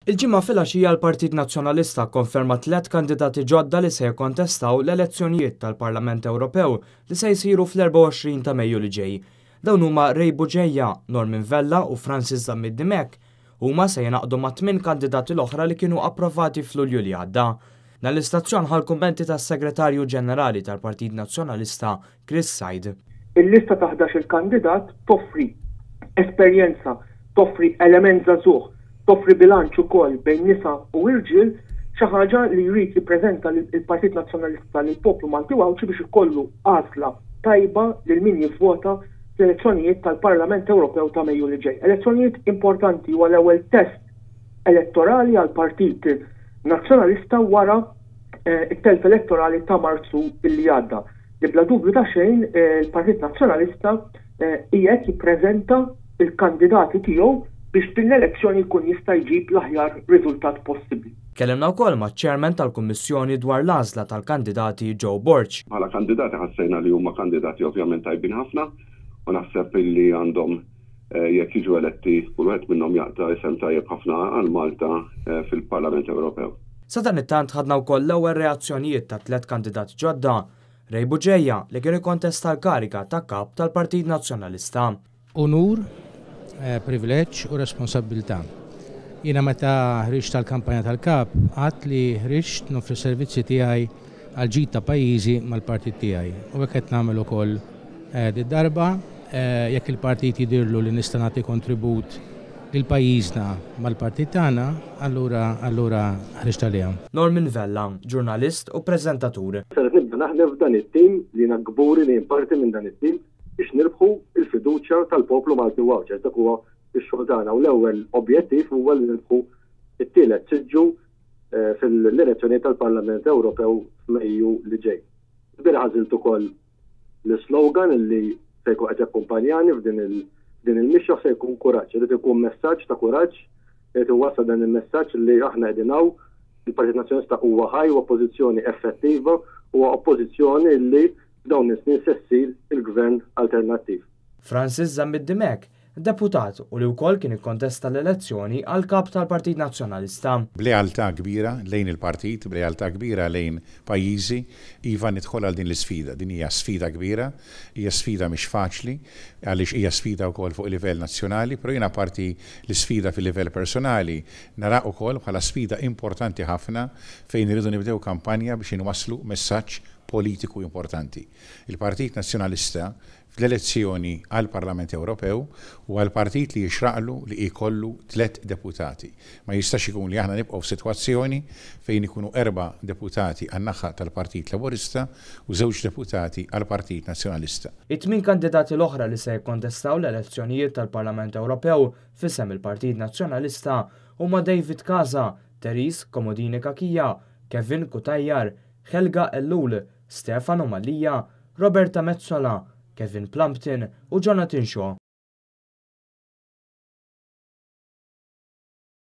Il-ġimgħa filgħaxija l-Partit Nazzjonalista konferma 3 kandidati ġodda li se jikkontestaw l-elezzjonijiet tal-Parlament Ewropew li se jsiru fl-24 ta' Mejju li ġej. Dawn huma Rej Buġejja, Norman Vella u Francis Zammid-Dimek. Huma se jingħaqdu ma' 8 kandidati l-oħra li kienu approvati f'Lulju li għadda. Nall-istazzjon ħal kummenti tas-Segretarju Ġenerali tal-Partit Nazzjonalista Chris Said. Il-lista ta' 11 kandidat toffri esperjenza, toffri element żagħżugħ, toffri bilanċ ukoll bejn nisa u irġiel, xi ħaġa li jrid jippreżenta il-Partit Nazzjonalista lil poplu Malti Wawċi biex ikollu għażla tajba lil min jivvota l-elezzjonijiet tal-Parlament Ewropew ta' Mejju li ġej. Elezzjonijiet importanti huwa l-ewwel test elettorali għall Partit Nazzjonalista wara it-telf elettorali ta' Marzu li għadda. Li bla dubju ta' xejn il-Partit Nazzjonalista qiegħed jippreżenta il-kandidati tiegħu biex din l-elezzjoni jkun jista' jġib l-aħjar riżultat possibbli. Kellimna wkoll maċ-Chairman tal-Kummissjoni dwar l-għażla tal-kandidati Joe Borg. Bħala kandidati ħassejna li huma kandidati ovvjament tajbin ħafna u naħseb illi għandhom jekk jiġu eletti kull wieħed minnhom jaqta' isem tajjeb ħafna għal Malta fil-Parlament Ewropew. Sa dan it-tant ħadna wkoll l-ewwel reazzjonijiet ta' 3 kandidati ġodda. Rej Buġejja li kien ikkontesta l-kariga ta' kap tal-Partit Nazzjonalista. Onur, privileġġ u responsabilità. Jiena meta ħriġt tal-kampanja tal-kap għadt li ħriġt nofri servizzi tiegħi għal ġid ta' pajjiżi mal-partit tiegħi. U hekk qed nagħmel ukoll darba jekk il-partit jidirlu li nista' nagħti kontribut lil pajjiżna mal-partit tagħna, allura ħriġt għaliha. Norman Vella, ġurnalist u preżentatur. Saret nibda naħdem f'dan it-tim li nagburi li parti minn dan it-tim biex nirbħu il-fiduċja tal-poplu Malti Wawċi. Dak huwa x-xogħol tagħna u l-ewwel objettiv huwa li nirbħu it-tielet siġġu fil-elezzjoni tal-Parlament Ewropew f'Mejju li ġej. Sbir ħażilt ukoll l-slogan li se jkun qed jakkumpanjani f'din il-mixja se jkun kuraġġ, irid ikun messaġġ ta' kuraġġ, irid iwassal dan il-messaġġ li aħna qegħdin hawn il-Partit Nazzjonalista huwa ħaj u oppożizzjoni effettiva u oppożizzjoni li f'dawn is-snin se ssir il-gvern alternattiv. Francis Zammid-Dimek, deputat u li wkoll kien ikkontesta l-elezzjoni għal kap tal-Partit Nazzjonalista. B'lealtà kbira lejn il-partit, b'lealtà kbira lejn pajjiżi, iva nidħol għal din l-isfida. Din hija sfida kbira, hija sfida mhix faċli, għaliex hija sfida wkoll fuq il-livell nazzjonali, però jiena parti l-isfida fil-livell personali nara wkoll bħala sfida importanti ħafna fejn iridu nibdew kampanja biex inwasslu messaġġ politiku importanti. Il-Partit Nazzjonalista fl-elezzjoni għal Parlament Ewropew u għal partit li jixraqlu li jkollu 3 deputati. Ma jistax ikun li aħna nibqgħu f'sitwazzjoni fejn ikunu 4 deputati għan-naħa tal-Partit Laburista u 2 deputati għal Partit Nazzjonalista. It-8 kandidati l-oħra li se jikkontestaw l-elezzjonijiet tal-Parlament Ewropew f'isem il-Partit Nazzjonalista huma David Casa, Teris Komodini Kakija, Kevin Kutajjar, Helga Ellul, Stefano Malija, Roberta Mezzola, Kevin Plumpton u Jonathan Shaw.